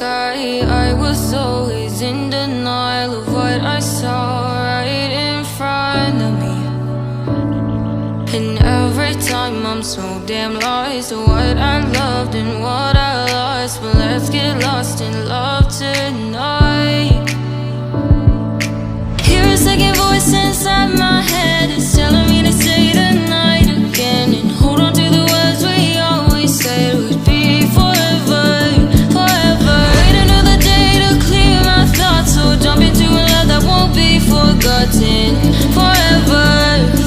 sky. I was always in denial of what I saw right in front of me. And every time I'm so damn lost to what I loved and what I lost. But let's get lost in love tonight. Hear a second voice inside my head. It's telling me to say tonight again, and hold on to the words we always said would be forever, forever. Wait another day to clear my thoughts, so jump into a love that won't be forgotten. Forever,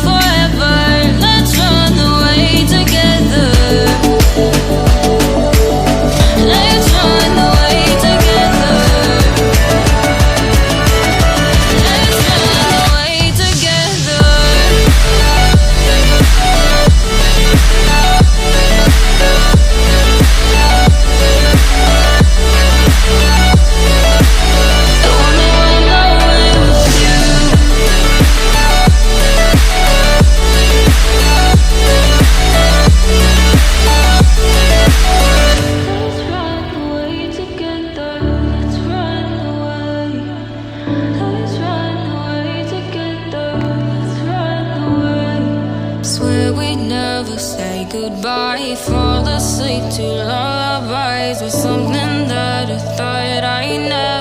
forever. Let's run away together. Let's run away together. Let's run away together. I wanna run away with you. Let's run away together. Let's run away. Let's run away together. Let's run away. Swear we'd never say goodbye. Fall asleep to lullabies with something that I thought I never